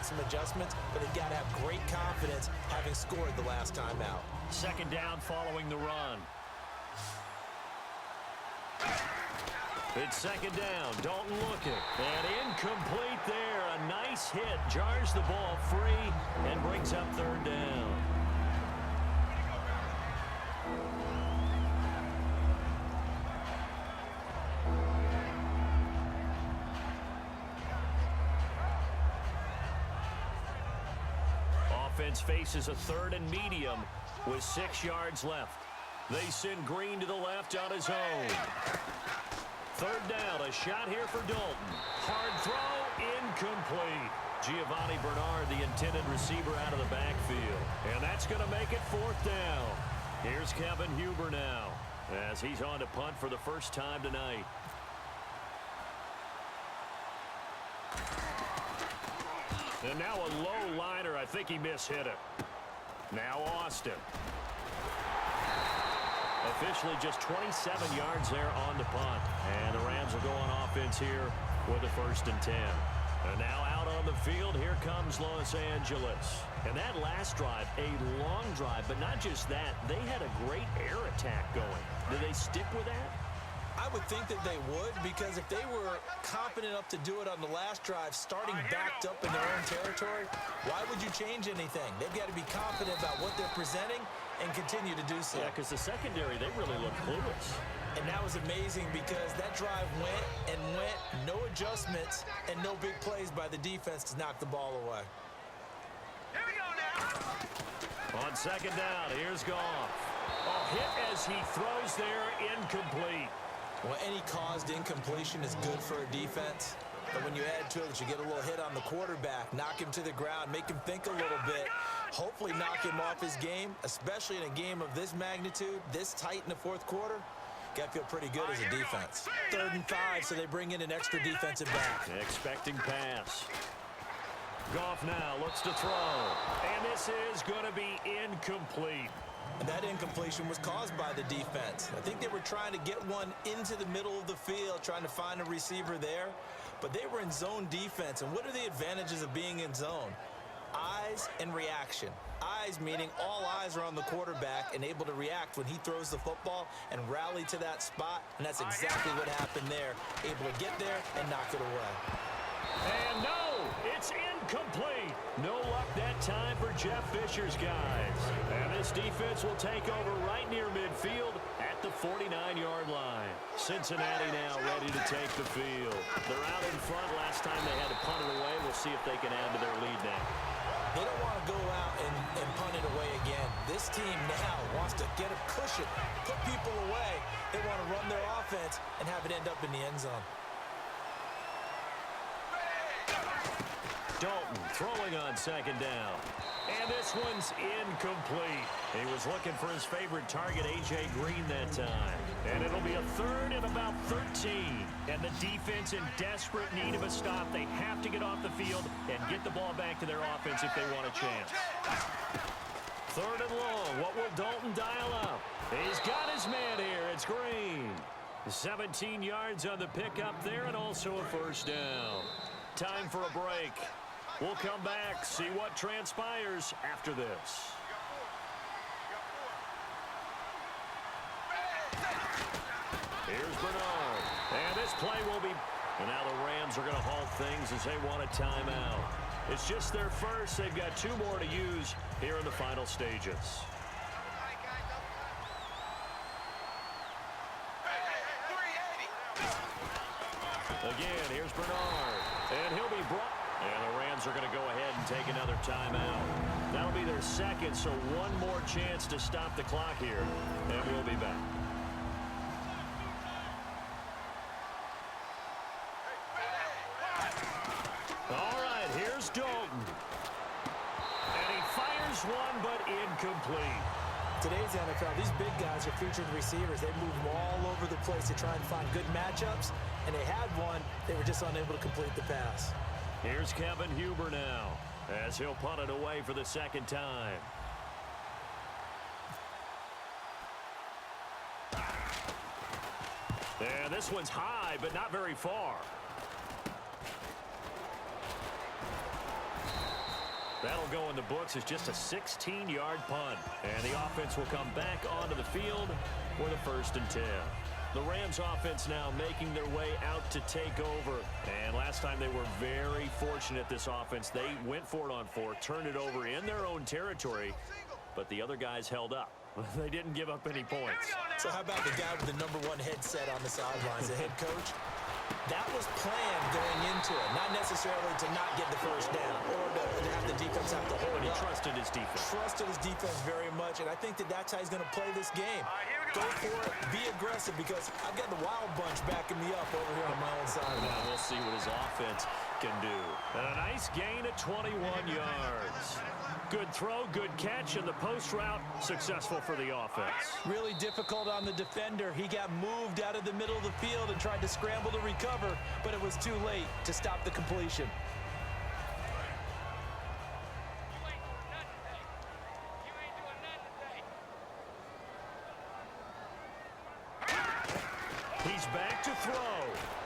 some adjustments, but they've got to have great confidence having scored the last time out. Second down following the run. It's second down. Dalton looking. And incomplete there. A nice hit. Jars the ball free and brings up third down. Offense faces a third and medium with 6 yards left. They send Green to the left on his own. Third down, a shot here for Dalton. Hard throw, incomplete. Giovanni Bernard, the intended receiver, out of the backfield. And that's going to make it fourth down. Here's Kevin Huber now, as he's on to punt for the first time tonight. And now a low liner. I think he mishit it. Now Austin. Officially just 27 yards there on the punt. And the Rams will go on offense here with a 1st and 10. And now out on the field, here comes Los Angeles. And that last drive, a long drive, but not just that. They had a great air attack going. Did they stick with that? I would think that they would, because if they were confident enough to do it on the last drive, starting backed up in their own territory, why would you change anything? They've got to be confident about what they're presenting and continue to do so. Yeah, because the secondary, they really look clueless. And that was amazing because that drive went and went, no adjustments, and no big plays by the defense to knock the ball away. Here we go now. On second down, here's Goff. A hit as he throws there, incomplete. Well, any caused incompletion is good for a defense. But when you add to it that you get a little hit on the quarterback, knock him to the ground, make him think a little bit, hopefully knock him off his game, especially in a game of this magnitude, this tight in the fourth quarter, got to feel pretty good as a defense. 3rd and 5, so they bring in an extra defensive back. Expecting pass. Goff now looks to throw. And this is going to be incomplete. And that incompletion was caused by the defense. I think they were trying to get one into the middle of the field, trying to find a receiver there. But they were in zone defense. And what are the advantages of being in zone? Eyes and reaction. Eyes meaning all eyes are on the quarterback and able to react when he throws the football and rally to that spot. And that's exactly what happened there. Able to get there and knock it away. And no, it's incomplete. No luck that time for Jeff Fisher's guys. And this defense will take over right near midfield at the 49-yard line. Cincinnati now ready to take the field. They're out in front. Last time they had to punt it away. We'll see if they can add to their lead now. They don't want to go out and punt it away again. This team now wants to get a cushion, put people away. They want to run their offense and have it end up in the end zone. Dalton throwing on second down. And this one's incomplete. He was looking for his favorite target, A.J. Green, that time. And it'll be a 3rd and about 13. And the defense in desperate need of a stop. They have to get off the field and get the ball back to their offense if they want a chance. 3rd and long. What will Dalton dial up? He's got his man here. It's Green. 17 yards on the pickup there and also a 1st down. Time for a break. We'll come back, see what transpires after this. Here's Bernard. And this play will be... And now the Rams are going to halt things as they want a timeout. It's just their first. They've got 2 more to use here in the final stages. Again, here's Bernard. And he'll be brought... And the Rams are going to go ahead and take another timeout. That'll be their second, so one more chance to stop the clock here. And we'll be back. All right, here's Dalton. And he fires one, but incomplete. Today's NFL, these big guys are featured receivers. They move all over the place to try and find good matchups. And they had one. They were just unable to complete the pass. Here's Kevin Huber now, as he'll punt it away for the second time. And this one's high, but not very far. That'll go in the books as just a 16-yard punt. And the offense will come back onto the field for the 1st and 10. The Rams offense now making their way out to take over. And last time they were very fortunate, this offense. They went for it on 4, turned it over in their own territory, but the other guys held up. They didn't give up any points. So how about the guy with the #1 headset on the sidelines, the head coach? That was planned going into it, not necessarily to not get the first down or to have the defense have to hold But he up. trusted his defense. Trusted his defense very much, and I think that's how he's going to play this game. Go for it, be aggressive, because I've got the wild bunch backing me up over here on my own side. Now we'll see what his offense can do. And a nice gain of 21 yards. Good throw, good catch, and the post route successful for the offense. Really difficult on the defender. He got moved out of the middle of the field and tried to scramble to recover, but it was too late to stop the completion. He's back to throw.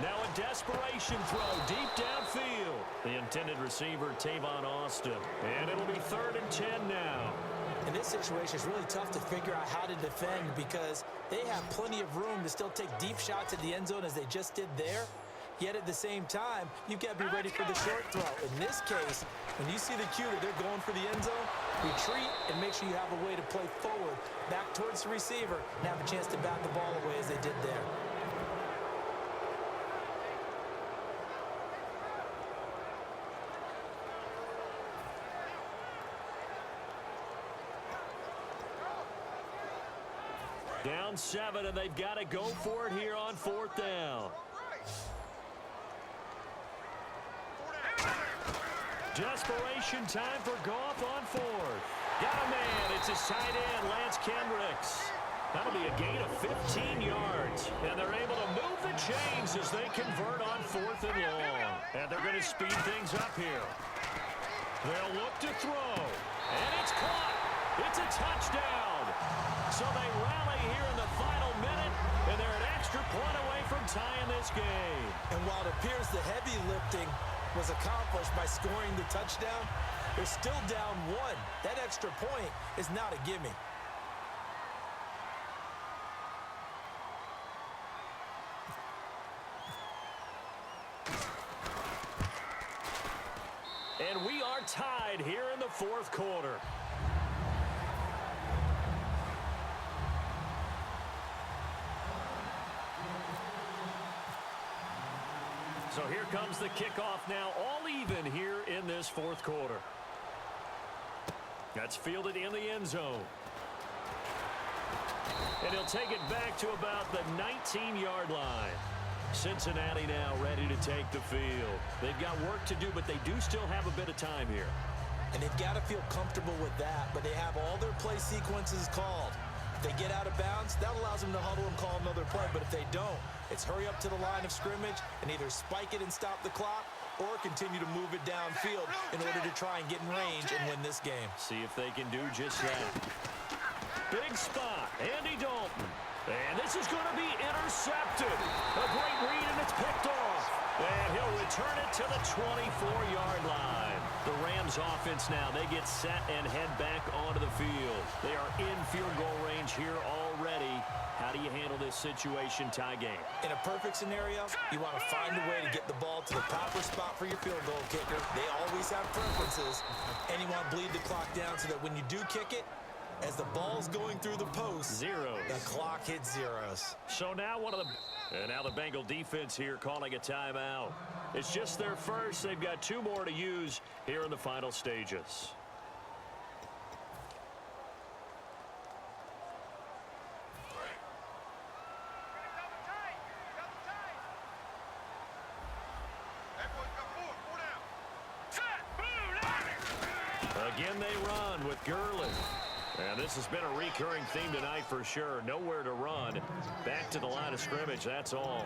Now a desperation throw deep downfield. The intended receiver, Tavon Austin. And it'll be 3rd and 10 now. In this situation, it's really tough to figure out how to defend because they have plenty of room to still take deep shots at the end zone as they just did there. Yet at the same time, you've got to be ready for the short throw. In this case, when you see the cue that they're going for the end zone, retreat and make sure you have a way to play forward, back towards the receiver, and have a chance to bat the ball away as they did there. Down 7, and they've got to go for it here on 4th down. Desperation time for Goff on 4th. Got a man. It's his tight end, Lance Kendricks. That'll be a gain of 15 yards. And they're able to move the chains as they convert on 4th and long. And they're going to speed things up here. They'll look to throw. And it's caught. It's a touchdown. So they rally here in the final minute, and they're an extra point away from tying this game. And while it appears the heavy lifting was accomplished by scoring the touchdown, they're still down 1. That extra point is not a gimme. And we are tied here in the 4th quarter. So here comes the kickoff now, all even here in this 4th quarter. That's fielded in the end zone. And he'll take it back to about the 19-yard line. Cincinnati now ready to take the field. They've got work to do, but they do still have a bit of time here. And they've got to feel comfortable with that, but they have all their play sequences called. If they get out of bounds, that allows them to huddle and call another play. But if they don't, it's hurry up to the line of scrimmage and either spike it and stop the clock or continue to move it downfield in order to try and get in range and win this game. See if they can do just that. Big spot, Andy Dalton. And this is going to be intercepted. A great read, and it's picked off. And he'll return it to the 24-yard line. The Rams offense now, they get set and head back onto the field. They are in field goal range here already. How do you handle this situation, tie game? In a perfect scenario, you want to find a way to get the ball to the proper spot for your field goal kicker. They always have preferences. And you want to bleed the clock down so that when you do kick it, as the ball's going through the post, zeros. The clock hits zeros. So now now the Bengal defense here calling a timeout. It's just their first. They've got 2 more to use here in the final stages. Again they run with Gurley. And this has been a recurring theme tonight for sure. Nowhere to run. Back to the line of scrimmage, that's all.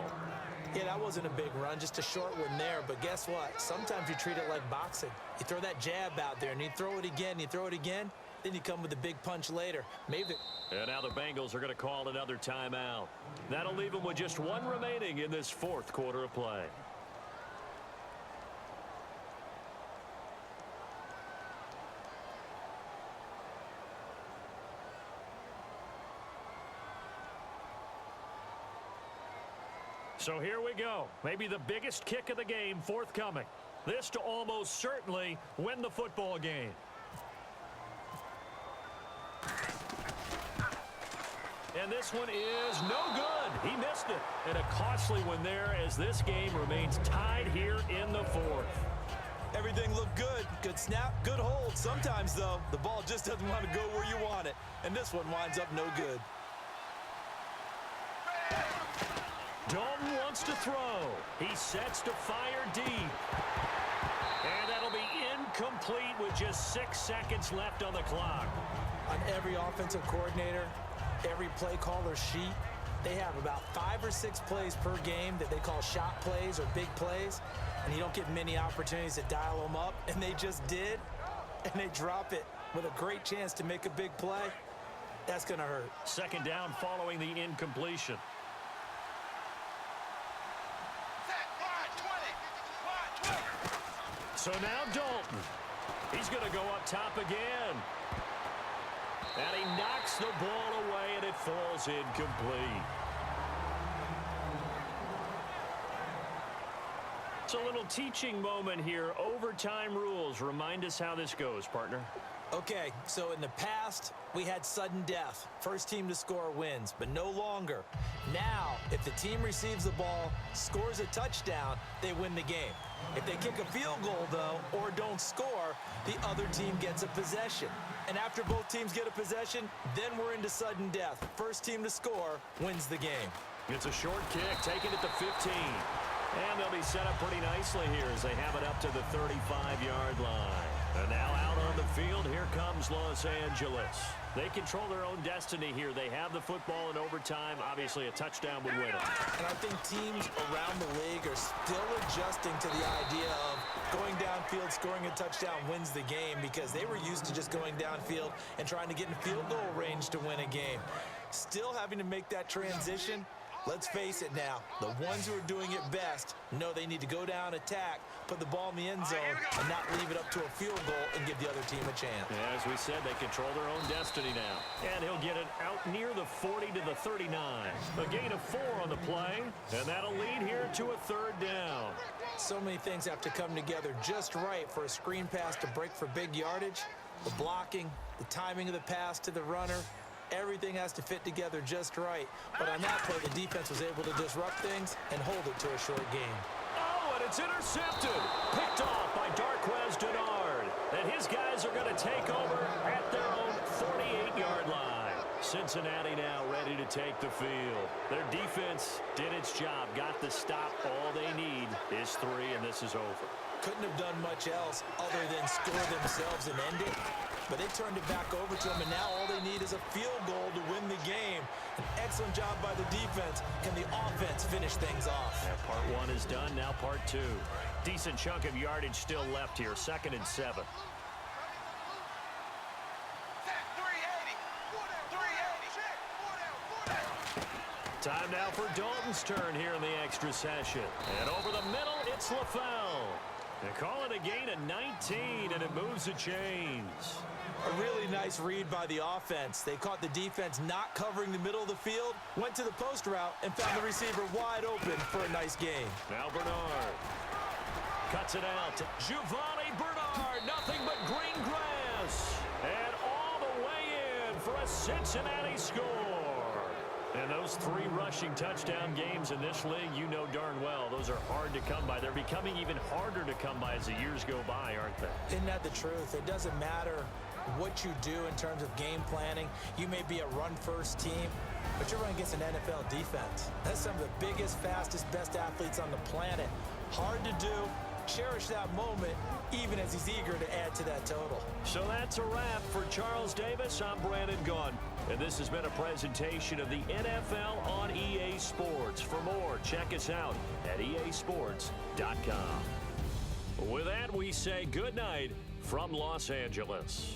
Yeah, that wasn't a big run, just a short one there. But guess what? Sometimes you treat it like boxing. You throw that jab out there, and you throw it again, then you come with a big punch later. Maybe. And now the Bengals are going to call another timeout. That'll leave them with just 1 remaining in this 4th quarter of play. So here we go. Maybe the biggest kick of the game forthcoming. This to almost certainly win the football game. And this one is no good. He missed it. And a costly one there as this game remains tied here in the fourth. Everything looked good. Good snap, good hold. Sometimes, though, the ball just doesn't want to go where you want it. And this one winds up no good. Dalton wants to throw. He sets to fire deep. And that'll be incomplete with just 6 seconds left on the clock. On every offensive coordinator, every play caller sheet, they have about 5 or 6 plays per game that they call shot plays or big plays, and you don't get many opportunities to dial them up, and they just did, and they drop it with a great chance to make a big play. That's going to hurt. Second down following the incompletion. So now Dalton. He's going to go up top again. And he knocks the ball away, and it falls incomplete. It's a little teaching moment here. Overtime rules. Remind us how this goes, partner. Okay, so in the past, we had sudden death. First team to score wins, but no longer. Now, if the team receives the ball, scores a touchdown, they win the game. If they kick a field goal, though, or don't score, the other team gets a possession. And after both teams get a possession, then we're into sudden death. First team to score wins the game. It's a short kick, taken at the 15. And they'll be set up pretty nicely here as they have it up to the 35-yard line. And now out on the field, here comes Los Angeles. They control their own destiny here. They have the football in overtime. Obviously, a touchdown would win it. And I think teams around the league are still adjusting to the idea of going downfield, scoring a touchdown wins the game, because they were used to just going downfield and trying to get in field goal range to win a game. Still having to make that transition. Let's face it now, the ones who are doing it best know they need to go down, attack, put the ball in the end zone, and not leave it up to a field goal and give the other team a chance. Yeah, as we said, they control their own destiny now. And he'll get it out near the 40 to the 39. A gain of 4 on the play, and that'll lead here to a third down. So many things have to come together just right for a screen pass to break for big yardage. The blocking, the timing of the pass to the runner, everything has to fit together just right. But on that play, the defense was able to disrupt things and hold it to a short game. Oh, and it's intercepted. Picked off by Darquez Denard. And his guys are going to take over at their own 48-yard line. Cincinnati now ready to take the field. Their defense did its job, got the stop. All they need is 3, and this is over. Couldn't have done much else other than score themselves and end it. But they turned it back over to them, and now all they need is a field goal to win the game. An excellent job by the defense. Can the offense finish things off? Yeah, part 1 is done, now part 2. Decent chunk of yardage still left here, 2nd and 7. Time now for Dalton's turn here in the extra session. And over the middle, it's LaFell. They call it a gain of 19, and it moves the chains. A really nice read by the offense. They caught the defense not covering the middle of the field, went to the post route, and found the receiver wide open for a nice gain. Now Bernard cuts it out to Giovanni Bernard. Nothing but green grass. And all the way in for a Cincinnati score. And those 3 rushing touchdown games in this league, you know darn well, those are hard to come by. They're becoming even harder to come by as the years go by, aren't they? Isn't that the truth? It doesn't matter what you do in terms of game planning. You may be a run-first team, but you're running against an NFL defense. That's some of the biggest, fastest, best athletes on the planet. Hard to do. Cherish that moment, even as he's eager to add to that total. So that's a wrap for Charles Davis. I'm Brandon Gunn. And this has been a presentation of the NFL on EA Sports. For more, check us out at easports.com. With that, we say good night from Los Angeles.